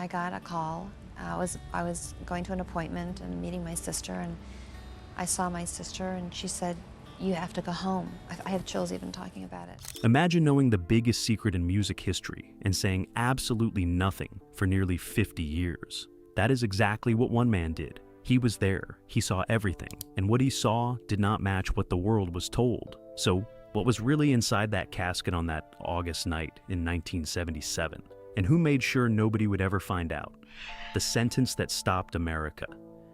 I got a call. I was going to an appointment and meeting my sister, and I saw my sister, and she said, "You have to go home." I have chills even talking about it. Imagine knowing the biggest secret in music history and saying absolutely nothing for nearly 50 years. That is exactly what one man did. He was there, he saw everything, and what he saw did not match what the world was told. So, what was really inside that casket on that August night in 1977? And who made sure nobody would ever find out? The sentence that stopped America.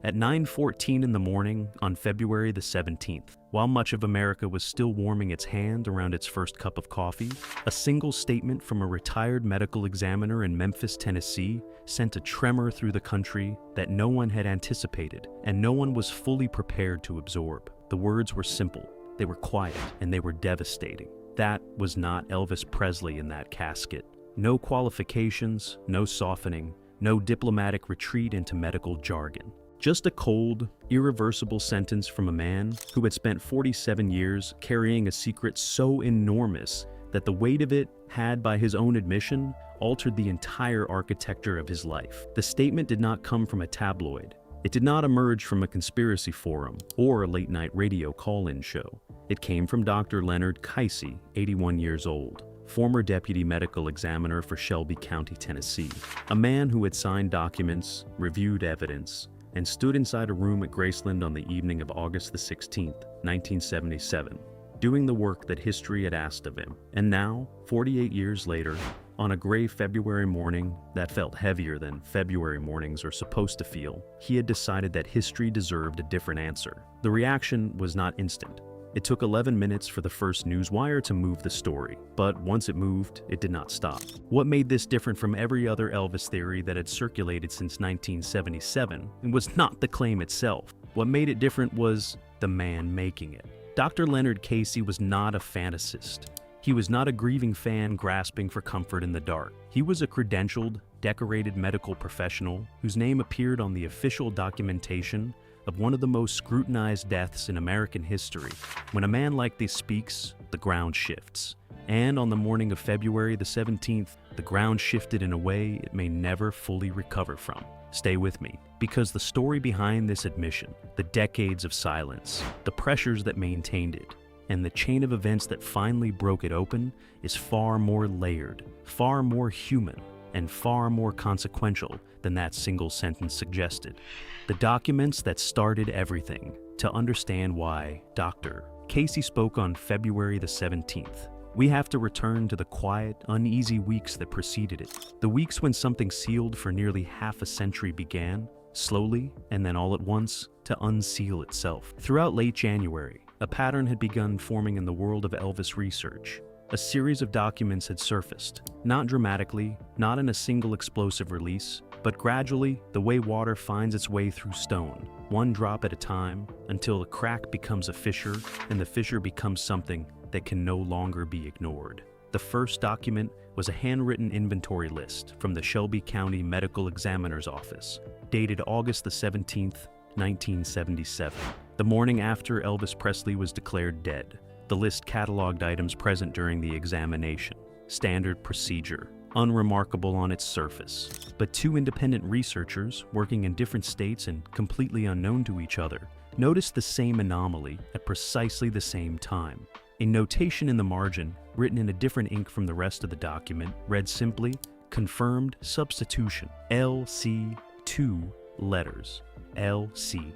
At 9:14 in the morning on February the 17th, while much of America was still warming its hand around its first cup of coffee, a single statement from a retired medical examiner in Memphis, Tennessee, sent a tremor through the country that no one had anticipated and no one was fully prepared to absorb. The words were simple, they were quiet, and they were devastating. That was not Elvis Presley in that casket. No qualifications, no softening, no diplomatic retreat into medical jargon. Just a cold, irreversible sentence from a man who had spent 47 years carrying a secret so enormous that the weight of it had, by his own admission, altered the entire architecture of his life. The statement did not come from a tabloid. It did not emerge from a conspiracy forum or a late-night radio call-in show. It came from Dr. Leonard Casey, 81 years old, former deputy medical examiner for Shelby County, Tennessee, a man who had signed documents, reviewed evidence, and stood inside a room at Graceland on the evening of August the 16th, 1977, doing the work that history had asked of him. And now, 48 years later, on a gray February morning that felt heavier than February mornings are supposed to feel, he had decided that history deserved a different answer. The reaction was not instant. It took 11 minutes for the first newswire to move the story, but once it moved, it did not stop. What made this different from every other Elvis theory that had circulated since 1977 was not the claim itself. What made it different was the man making it. Dr. Leonard Casey was not a fantasist. He was not a grieving fan grasping for comfort in the dark. He was a credentialed, decorated medical professional whose name appeared on the official documentation of one of the most scrutinized deaths in American history. When a man like this speaks, the ground shifts. And on the morning of February the 17th, the ground shifted in a way it may never fully recover from. Stay with me, because the story behind this admission, the decades of silence, the pressures that maintained it, and the chain of events that finally broke it open is far more layered, far more human, and far more consequential than that single sentence suggested. The documents that started everything, to understand why Dr. Casey spoke on February the 17th. We have to return to the quiet, uneasy weeks that preceded it. The weeks when something sealed for nearly half a century began, slowly, and then all at once, to unseal itself. Throughout late January, a pattern had begun forming in the world of Elvis research. A series of documents had surfaced, not dramatically, not in a single explosive release, but gradually, the way water finds its way through stone, one drop at a time, until the crack becomes a fissure, and the fissure becomes something that can no longer be ignored. The first document was a handwritten inventory list from the Shelby County Medical Examiner's Office, dated August the 17th, 1977, the morning after Elvis Presley was declared dead. The list cataloged items present during the examination. Standard procedure, unremarkable on its surface. But two independent researchers, working in different states and completely unknown to each other, noticed the same anomaly at precisely the same time. A notation in the margin, written in a different ink from the rest of the document, read simply, "Confirmed substitution, LC 2 letters, LC,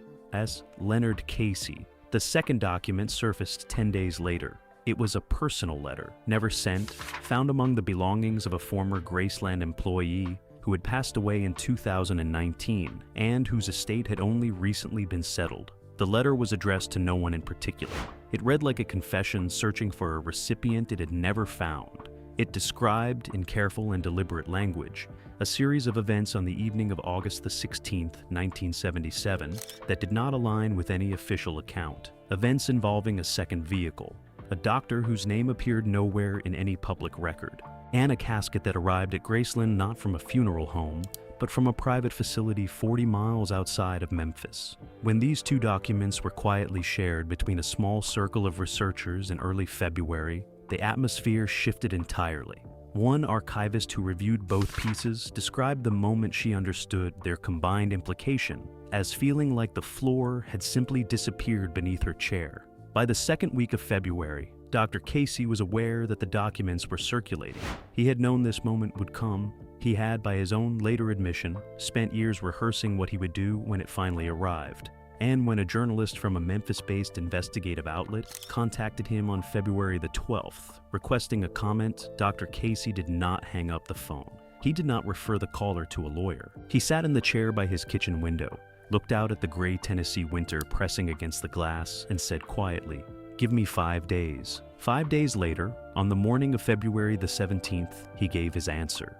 Leonard Casey." The second document surfaced 10 days later. It was a personal letter, never sent, found among the belongings of a former Graceland employee who had passed away in 2019 and whose estate had only recently been settled. The letter was addressed to no one in particular. It read like a confession searching for a recipient it had never found. It described, in careful and deliberate language, a series of events on the evening of August the 16th, 1977, that did not align with any official account. Events involving a second vehicle, a doctor whose name appeared nowhere in any public record, and a casket that arrived at Graceland not from a funeral home, but from a private facility 40 miles outside of Memphis. When these two documents were quietly shared between a small circle of researchers in early February, the atmosphere shifted entirely. One archivist who reviewed both pieces described the moment she understood their combined implication as feeling like the floor had simply disappeared beneath her chair. By the second week of February, Dr. Casey was aware that the documents were circulating. He had known this moment would come. He had, by his own later admission, spent years rehearsing what he would do when it finally arrived. And when a journalist from a Memphis-based investigative outlet contacted him on February the 12th, requesting a comment, Dr. Casey did not hang up the phone. He did not refer the caller to a lawyer. He sat in the chair by his kitchen window, looked out at the gray Tennessee winter pressing against the glass, and said quietly, "Give me 5 days." 5 days later, on the morning of February the 17th, he gave his answer.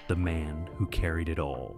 The man who carried it all.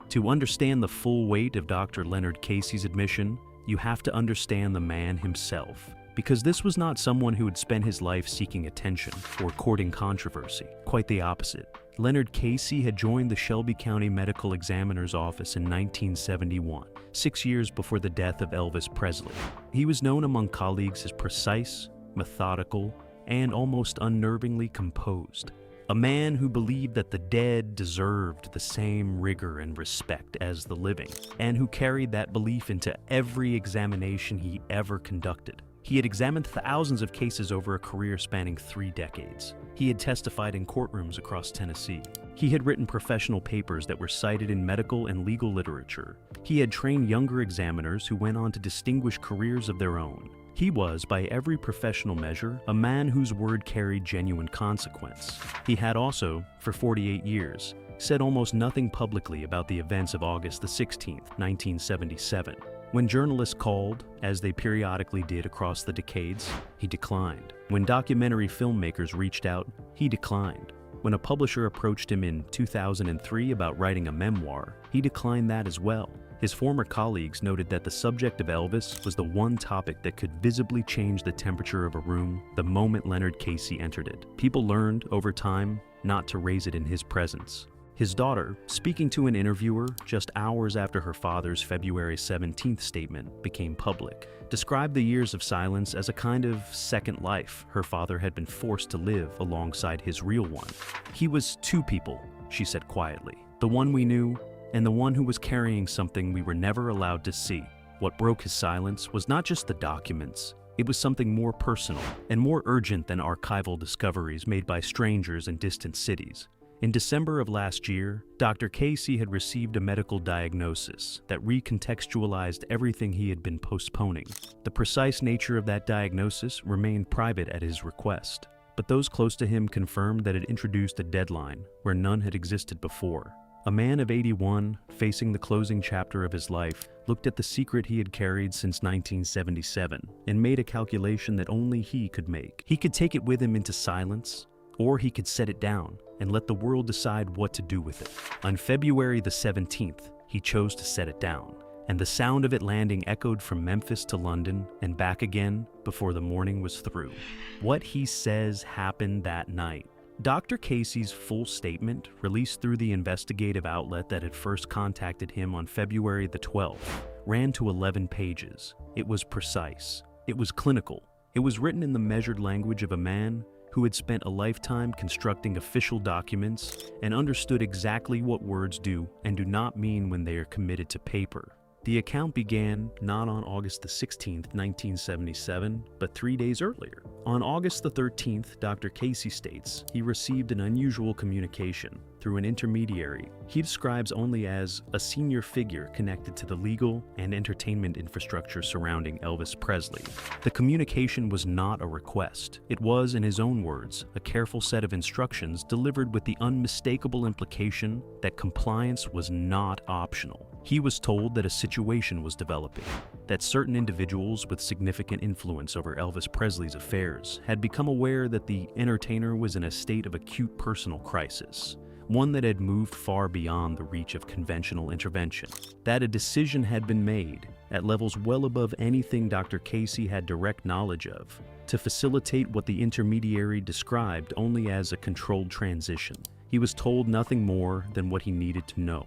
To understand the full weight of Dr. Leonard Casey's admission, you have to understand the man himself, because this was not someone who had spent his life seeking attention or courting controversy. Quite the opposite. Leonard Casey had joined the Shelby County Medical Examiner's office in 1971, 6 years before the death of Elvis Presley. He was known among colleagues as precise, methodical, and almost unnervingly composed. A man who believed that the dead deserved the same rigor and respect as the living, and who carried that belief into every examination he ever conducted. He had examined thousands of cases over a career spanning 3 decades. He had testified in courtrooms across Tennessee. He had written professional papers that were cited in medical and legal literature. He had trained younger examiners who went on to distinguish careers of their own. He was, by every professional measure, a man whose word carried genuine consequence. He had also, for 48 years, said almost nothing publicly about the events of August the 16th, 1977. When journalists called, as they periodically did across the decades, he declined. When documentary filmmakers reached out, he declined. When a publisher approached him in 2003 about writing a memoir, he declined that as well. His former colleagues noted that the subject of Elvis was the one topic that could visibly change the temperature of a room the moment Leonard Casey entered it. People learned, over time, not to raise it in his presence. His daughter, speaking to an interviewer just hours after her father's February 17th statement became public, described the years of silence as a kind of second life her father had been forced to live alongside his real one. He was 2 people, she said quietly. The one we knew, and the one who was carrying something we were never allowed to see. What broke his silence was not just the documents. It was something more personal and more urgent than archival discoveries made by strangers in distant cities. In December of last year, Dr. Casey had received a medical diagnosis that recontextualized everything he had been postponing. The precise nature of that diagnosis remained private at his request, but those close to him confirmed that it introduced a deadline where none had existed before. A man of 81, facing the closing chapter of his life, looked at the secret he had carried since 1977 and made a calculation that only he could make. He could take it with him into silence, or he could set it down and let the world decide what to do with it. On February the 17th, he chose to set it down, and the sound of it landing echoed from Memphis to London and back again before the morning was through. What he says happened that night. Dr. Casey's full statement, released through the investigative outlet that had first contacted him on February the 12th, ran to 11 pages. It was precise. It was clinical. It was written in the measured language of a man who had spent a lifetime constructing official documents and understood exactly what words do and do not mean when they are committed to paper. The account began not on August the 16th, 1977, but 3 days earlier. On August the 13th, Dr. Casey states he received an unusual communication through an intermediary he describes only as a senior figure connected to the legal and entertainment infrastructure surrounding Elvis Presley. The communication was not a request. It was, in his own words, a careful set of instructions delivered with the unmistakable implication that compliance was not optional. He was told that a situation was developing, that certain individuals with significant influence over Elvis Presley's affairs had become aware that the entertainer was in a state of acute personal crisis, one that had moved far beyond the reach of conventional intervention, that a decision had been made, at levels well above anything Dr. Casey had direct knowledge of, to facilitate what the intermediary described only as a controlled transition. He was told nothing more than what he needed to know.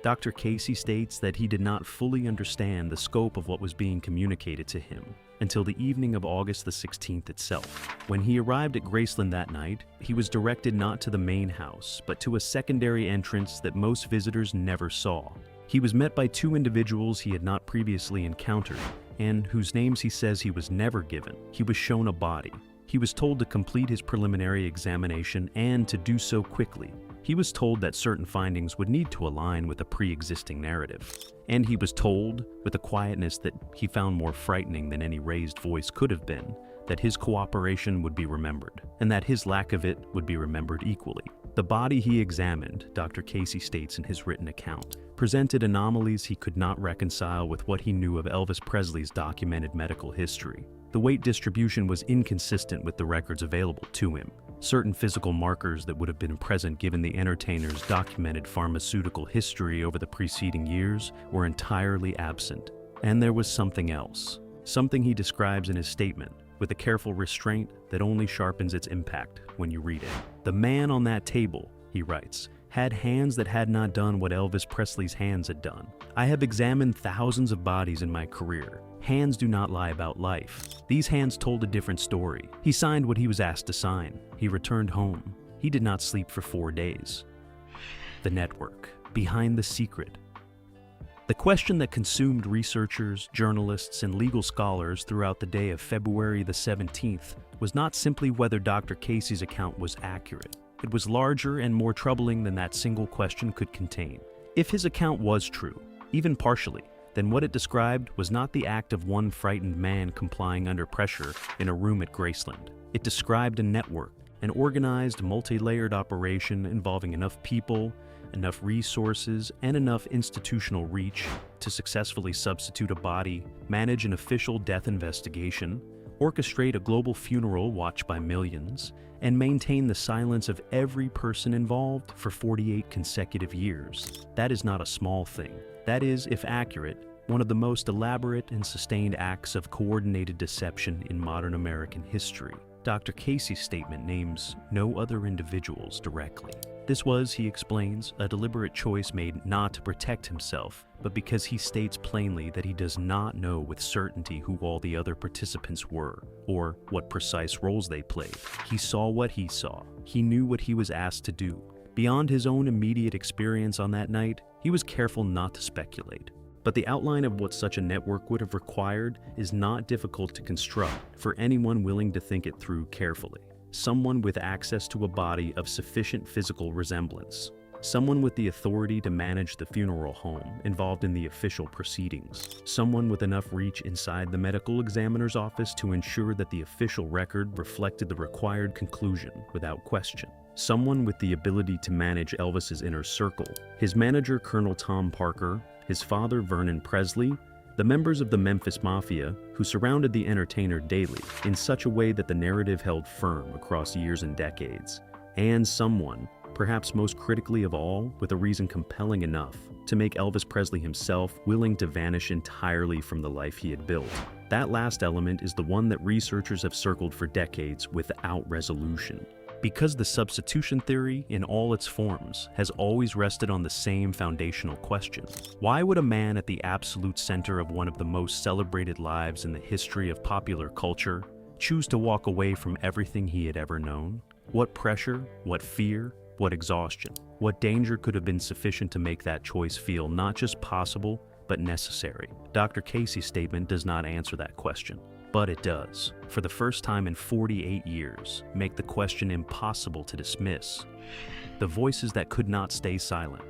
Dr. Casey states that he did not fully understand the scope of what was being communicated to him until the evening of August the 16th itself. When he arrived at Graceland that night, he was directed not to the main house, but to a secondary entrance that most visitors never saw. He was met by two individuals he had not previously encountered, and whose names he says he was never given. He was shown a body. He was told to complete his preliminary examination and to do so quickly. He was told that certain findings would need to align with a pre-existing narrative. And he was told, with a quietness that he found more frightening than any raised voice could have been, that his cooperation would be remembered, and that his lack of it would be remembered equally. The body he examined, Dr. Casey states in his written account, presented anomalies he could not reconcile with what he knew of Elvis Presley's documented medical history. The weight distribution was inconsistent with the records available to him. Certain physical markers that would have been present given the entertainer's documented pharmaceutical history over the preceding years were entirely absent. And there was something else. Something he describes in his statement, with a careful restraint that only sharpens its impact when you read it. The man on that table, he writes, had hands that had not done what Elvis Presley's hands had done. I have examined thousands of bodies in my career. Hands do not lie about life. These hands told a different story. He signed what he was asked to sign. He returned home. He did not sleep for 4 days. The network, behind the secret. The question that consumed researchers, journalists, and legal scholars throughout the day of February the 17th was not simply whether Dr. Casey's account was accurate. It was larger and more troubling than that single question could contain. If his account was true, even partially, then what it described was not the act of one frightened man complying under pressure in a room at Graceland. It described a network, an organized, multi-layered operation involving enough people, enough resources, and enough institutional reach to successfully substitute a body, manage an official death investigation, orchestrate a global funeral watched by millions, and maintain the silence of every person involved for 48 consecutive years. That is not a small thing. That is, if accurate, one of the most elaborate and sustained acts of coordinated deception in modern American history. Dr. Casey's statement names no other individuals directly. This was, he explains, a deliberate choice made not to protect himself, but because he states plainly that he does not know with certainty who all the other participants were, or what precise roles they played. He saw what he saw. He knew what he was asked to do. Beyond his own immediate experience on that night, he was careful not to speculate. But the outline of what such a network would have required is not difficult to construct for anyone willing to think it through carefully. Someone with access to a body of sufficient physical resemblance. Someone with the authority to manage the funeral home involved in the official proceedings. Someone with enough reach inside the medical examiner's office to ensure that the official record reflected the required conclusion without question. Someone with the ability to manage Elvis's inner circle. His manager, Colonel Tom Parker, his father, Vernon Presley, the members of the Memphis Mafia who surrounded the entertainer daily in such a way that the narrative held firm across years and decades. And someone, perhaps most critically of all, with a reason compelling enough to make Elvis Presley himself willing to vanish entirely from the life he had built. That last element is the one that researchers have circled for decades without resolution. Because the substitution theory, in all its forms, has always rested on the same foundational question. Why would a man at the absolute center of one of the most celebrated lives in the history of popular culture choose to walk away from everything he had ever known? What pressure, what fear, what exhaustion, what danger could have been sufficient to make that choice feel not just possible, but necessary? Dr. Casey's statement does not answer that question. But it does, for the first time in 48 years, make the question impossible to dismiss. The voices that could not stay silent.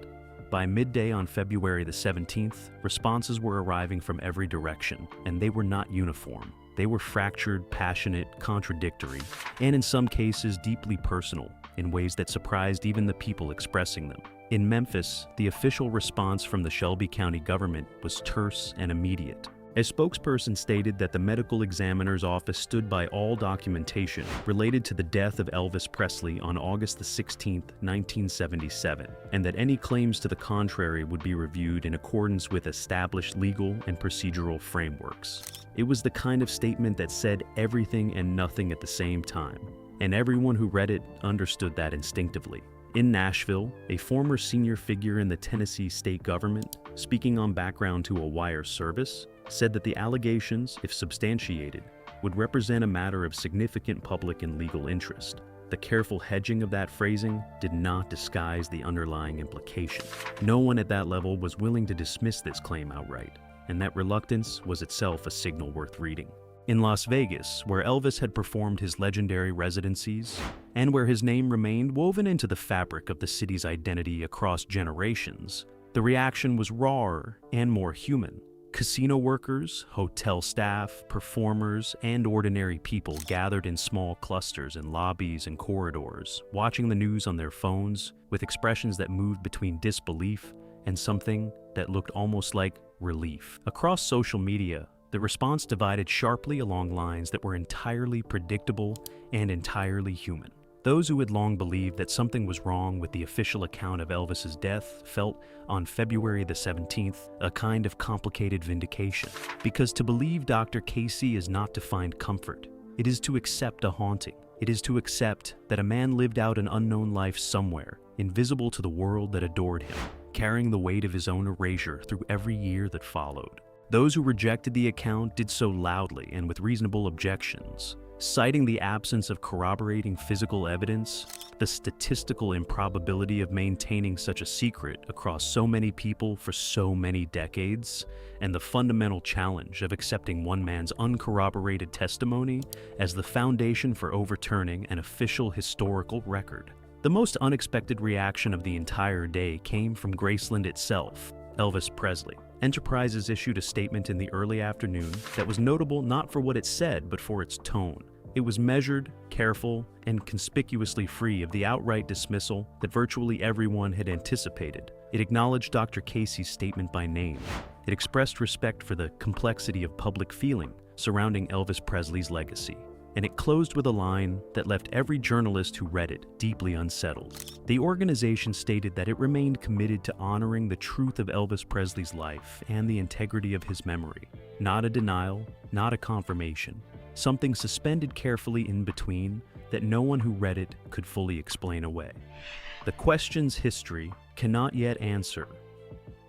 By midday on February the 17th, responses were arriving from every direction, and they were not uniform. They were fractured, passionate, contradictory, and in some cases deeply personal, in ways that surprised even the people expressing them. In Memphis, the official response from the Shelby County government was terse and immediate. A spokesperson stated that the medical examiner's office stood by all documentation related to the death of Elvis Presley on August 16, 1977, and that any claims to the contrary would be reviewed in accordance with established legal and procedural frameworks. It was the kind of statement that said everything and nothing at the same time, and everyone who read it understood that instinctively. In Nashville, a former senior figure in the Tennessee state government, speaking on background to a wire service, said that the allegations, if substantiated, would represent a matter of significant public and legal interest. The careful hedging of that phrasing did not disguise the underlying implication. No one at that level was willing to dismiss this claim outright, and that reluctance was itself a signal worth reading. In Las Vegas, where Elvis had performed his legendary residencies, and where his name remained woven into the fabric of the city's identity across generations, the reaction was rawer and more human. Casino workers, hotel staff, performers, and ordinary people gathered in small clusters in lobbies and corridors, watching the news on their phones with expressions that moved between disbelief and something that looked almost like relief. Across social media, the response divided sharply along lines that were entirely predictable and entirely human. Those who had long believed that something was wrong with the official account of Elvis's death felt, on February the 17th, a kind of complicated vindication. Because to believe Dr. Casey is not to find comfort. It is to accept a haunting. It is to accept that a man lived out an unknown life somewhere, invisible to the world that adored him, carrying the weight of his own erasure through every year that followed. Those who rejected the account did so loudly and with reasonable objections, citing the absence of corroborating physical evidence, the statistical improbability of maintaining such a secret across so many people for so many decades, and the fundamental challenge of accepting one man's uncorroborated testimony as the foundation for overturning an official historical record. The most unexpected reaction of the entire day came from Graceland itself, Elvis Presley. Enterprises issued a statement in the early afternoon that was notable not for what it said, but for its tone. It was measured, careful, and conspicuously free of the outright dismissal that virtually everyone had anticipated. It acknowledged Dr. Casey's statement by name. It expressed respect for the complexity of public feeling surrounding Elvis Presley's legacy. And it closed with a line that left every journalist who read it deeply unsettled. The organization stated that it remained committed to honoring the truth of Elvis Presley's life and the integrity of his memory. Not a denial, not a confirmation. Something suspended carefully in between that no one who read it could fully explain away. The questions history cannot yet answer.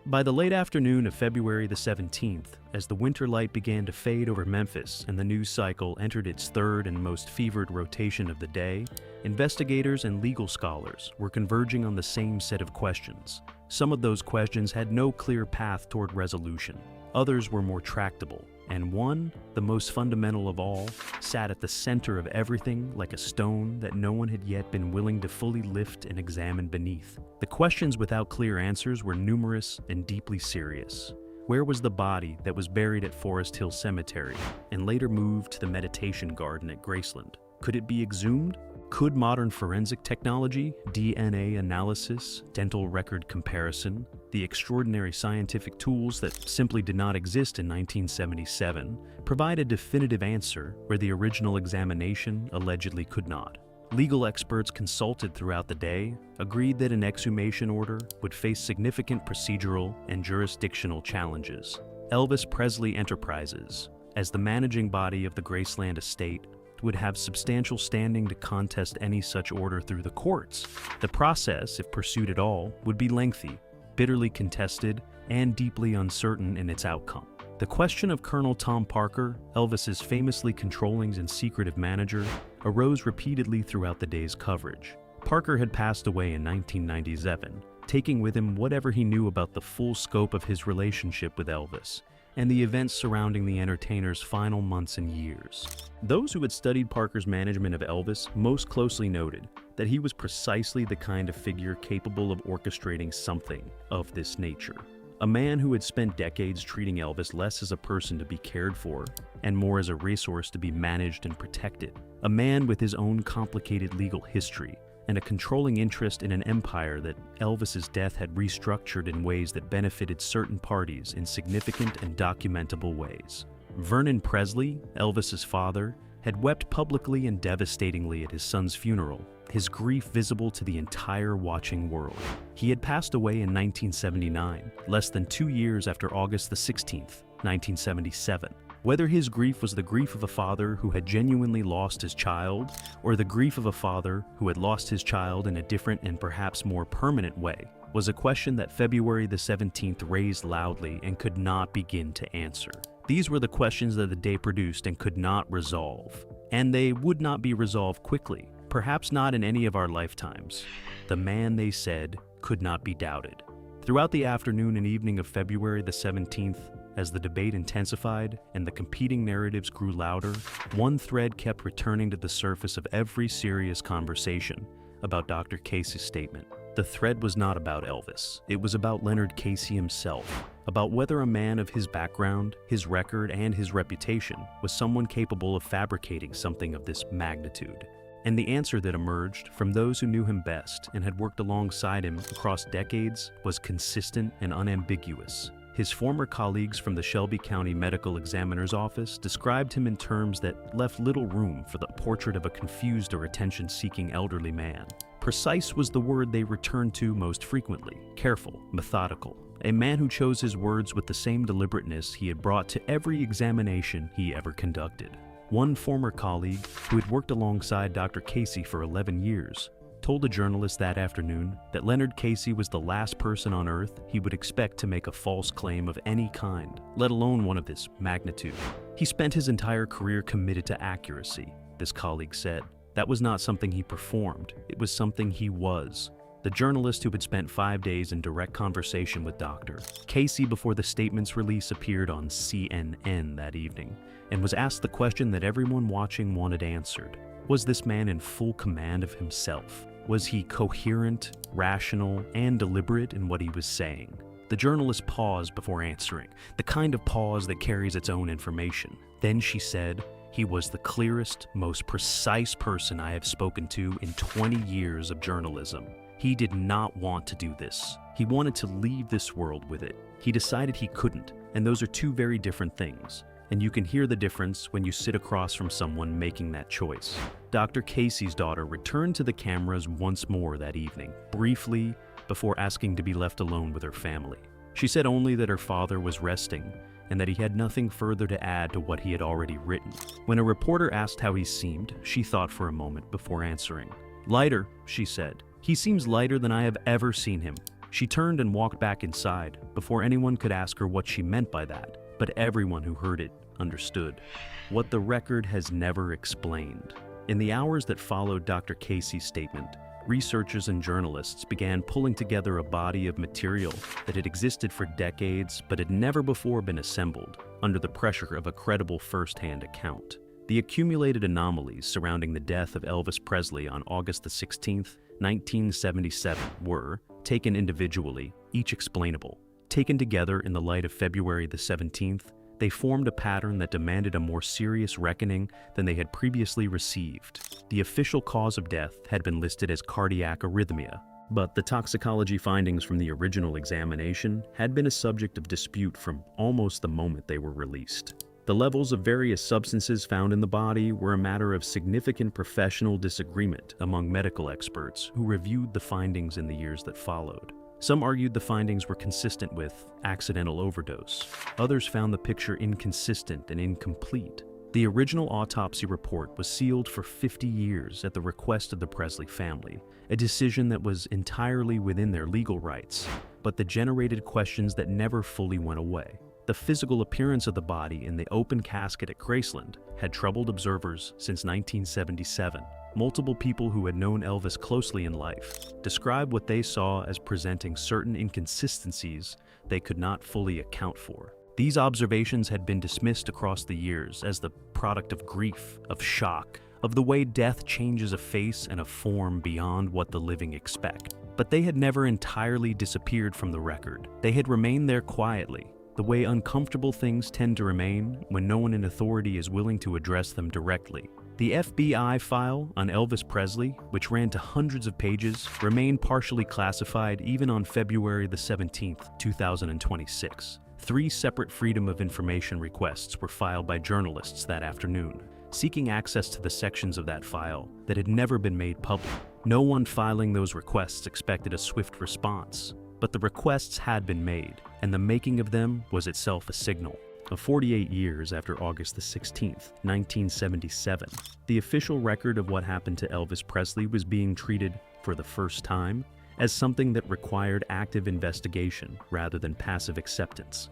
By the late afternoon of February the 17th, as the winter light began to fade over Memphis and the news cycle entered its third and most fevered rotation of the day, investigators and legal scholars were converging on the same set of questions. Some of those questions had no clear path toward resolution. Others were more tractable, and one, the most fundamental of all, sat at the center of everything like a stone that no one had yet been willing to fully lift and examine beneath. The questions without clear answers were numerous and deeply serious. Where was the body that was buried at Forest Hill Cemetery and later moved to the meditation garden at Graceland? Could it be exhumed? Could modern forensic technology, DNA analysis, dental record comparison, the extraordinary scientific tools that simply did not exist in 1977, provide a definitive answer where the original examination allegedly could not? Legal experts consulted throughout the day agreed that an exhumation order would face significant procedural and jurisdictional challenges. Elvis Presley Enterprises, as the managing body of the Graceland estate, would have substantial standing to contest any such order through the courts. The process, if pursued at all, would be lengthy, bitterly contested, and deeply uncertain in its outcome. The question of Colonel Tom Parker, Elvis's famously controlling and secretive manager, arose repeatedly throughout the day's coverage. Parker had passed away in 1997, taking with him whatever he knew about the full scope of his relationship with Elvis and the events surrounding the entertainer's final months and years. Those who had studied Parker's management of Elvis most closely noted that he was precisely the kind of figure capable of orchestrating something of this nature. A man who had spent decades treating Elvis less as a person to be cared for and more as a resource to be managed and protected. A man with his own complicated legal history and a controlling interest in an empire that Elvis's death had restructured in ways that benefited certain parties in significant and documentable ways. Vernon Presley, Elvis's father, had wept publicly and devastatingly at his son's funeral, his grief visible to the entire watching world. He had passed away in 1979, less than 2 years after August the 16th, 1977, Whether his grief was the grief of a father who had genuinely lost his child, or the grief of a father who had lost his child in a different and perhaps more permanent way, was a question that February the 17th raised loudly and could not begin to answer. These were the questions that the day produced and could not resolve. And they would not be resolved quickly, perhaps not in any of our lifetimes. The man, they said, could not be doubted. Throughout the afternoon and evening of February the 17th, as the debate intensified and the competing narratives grew louder, one thread kept returning to the surface of every serious conversation about Dr. Casey's statement. The thread was not about Elvis. It was about Leonard Casey himself, about whether a man of his background, his record, and his reputation was someone capable of fabricating something of this magnitude. And the answer that emerged from those who knew him best and had worked alongside him across decades was consistent and unambiguous. His former colleagues from the Shelby County Medical Examiner's Office described him in terms that left little room for the portrait of a confused or attention-seeking elderly man. Precise was the word they returned to most frequently, careful, methodical. A man who chose his words with the same deliberateness he had brought to every examination he ever conducted. One former colleague, who had worked alongside Dr. Casey for 11 years, told a journalist that afternoon that Leonard Casey was the last person on earth he would expect to make a false claim of any kind, let alone one of this magnitude. He spent his entire career committed to accuracy, this colleague said. That was not something he performed, it was something he was. The journalist who had spent 5 days in direct conversation with Dr. Casey before the statement's release appeared on CNN that evening and was asked the question that everyone watching wanted answered. Was this man in full command of himself? Was he coherent, rational, and deliberate in what he was saying? The journalist paused before answering, the kind of pause that carries its own information. Then she said, "He was the clearest, most precise person I have spoken to in 20 years of journalism. He did not want to do this. He wanted to leave this world with it. He decided he couldn't, and those are two very different things. And you can hear the difference when you sit across from someone making that choice." Dr. Casey's daughter returned to the cameras once more that evening, briefly, before asking to be left alone with her family. She said only that her father was resting and that he had nothing further to add to what he had already written. When a reporter asked how he seemed, she thought for a moment before answering. "Lighter," she said. "He seems lighter than I have ever seen him." She turned and walked back inside before anyone could ask her what she meant by that, but everyone who heard it understood. What the record has never explained. In the hours that followed Dr. Casey's statement, researchers and journalists began pulling together a body of material that had existed for decades but had never before been assembled under the pressure of a credible first-hand account. The accumulated anomalies surrounding the death of Elvis Presley on August the 16th, 1977 were, taken individually, each explainable. Taken together in the light of February the 17th, they formed a pattern that demanded a more serious reckoning than they had previously received. The official cause of death had been listed as cardiac arrhythmia, but the toxicology findings from the original examination had been a subject of dispute from almost the moment they were released. The levels of various substances found in the body were a matter of significant professional disagreement among medical experts who reviewed the findings in the years that followed. Some argued the findings were consistent with accidental overdose. Others found the picture inconsistent and incomplete. The original autopsy report was sealed for 50 years at the request of the Presley family, a decision that was entirely within their legal rights, but that generated questions that never fully went away. The physical appearance of the body in the open casket at Graceland had troubled observers since 1977. Multiple people who had known Elvis closely in life described what they saw as presenting certain inconsistencies they could not fully account for. These observations had been dismissed across the years as the product of grief, of shock, of the way death changes a face and a form beyond what the living expect. But they had never entirely disappeared from the record. They had remained there quietly, the way uncomfortable things tend to remain when no one in authority is willing to address them directly. The FBI file on Elvis Presley, which ran to hundreds of pages, remained partially classified even on February the 17th, 2026. 3 separate Freedom of Information requests were filed by journalists that afternoon, seeking access to the sections of that file that had never been made public. No one filing those requests expected a swift response, but the requests had been made, and the making of them was itself a signal. of 48 years after August the 16th, 1977, the official record of what happened to Elvis Presley was being treated, for the first time, as something that required active investigation rather than passive acceptance.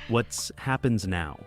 What happens now?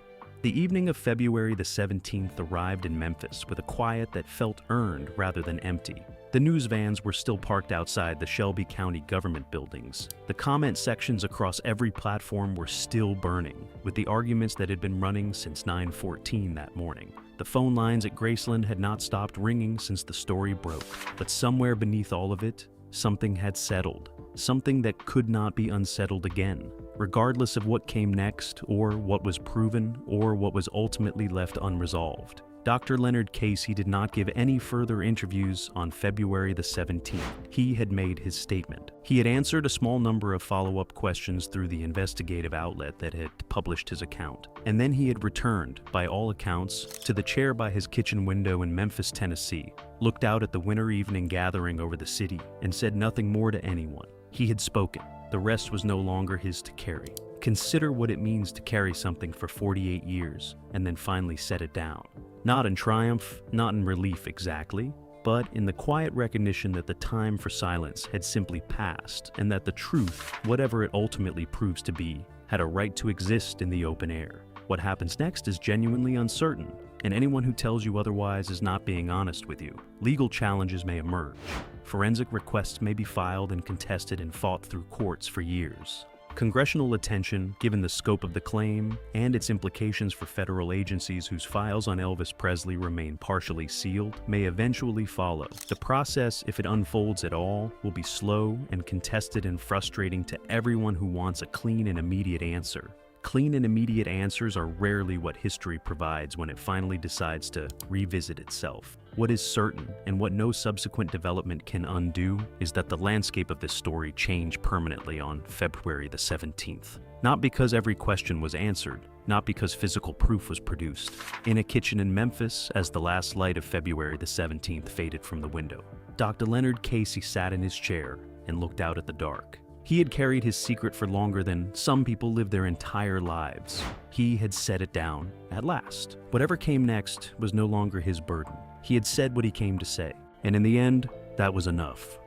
The evening of February the 17th arrived in Memphis with a quiet that felt earned rather than empty. The news vans were still parked outside the Shelby County government buildings. The comment sections across every platform were still burning, with the arguments that had been running since 9:14 that morning. The phone lines at Graceland had not stopped ringing since the story broke, but somewhere beneath all of it, something had settled, something that could not be unsettled again, regardless of what came next, or what was proven, or what was ultimately left unresolved. Dr. Leonard Casey did not give any further interviews on February the 17th. He had made his statement. He had answered a small number of follow-up questions through the investigative outlet that had published his account. And then he had returned, by all accounts, to the chair by his kitchen window in Memphis, Tennessee, looked out at the winter evening gathering over the city, and said nothing more to anyone. He had spoken. The rest was no longer his to carry. Consider what it means to carry something for 48 years, and then finally set it down. Not in triumph, not in relief exactly, but in the quiet recognition that the time for silence had simply passed, and that the truth, whatever it ultimately proves to be, had a right to exist in the open air. What happens next is genuinely uncertain, and anyone who tells you otherwise is not being honest with you. Legal challenges may emerge. Forensic requests may be filed and contested and fought through courts for years. Congressional attention, given the scope of the claim and its implications for federal agencies whose files on Elvis Presley remain partially sealed, may eventually follow. The process, if it unfolds at all, will be slow and contested and frustrating to everyone who wants a clean and immediate answer. Clean and immediate answers are rarely what history provides when it finally decides to revisit itself. What is certain, and what no subsequent development can undo, is that the landscape of this story changed permanently on February the 17th. Not because every question was answered, not because physical proof was produced. In a kitchen in Memphis, as the last light of February the 17th faded from the window, Dr. Leonard Casey sat in his chair and looked out at the dark. He had carried his secret for longer than some people live their entire lives. He had set it down, at last. Whatever came next was no longer his burden. He had said what he came to say, and in the end, that was enough.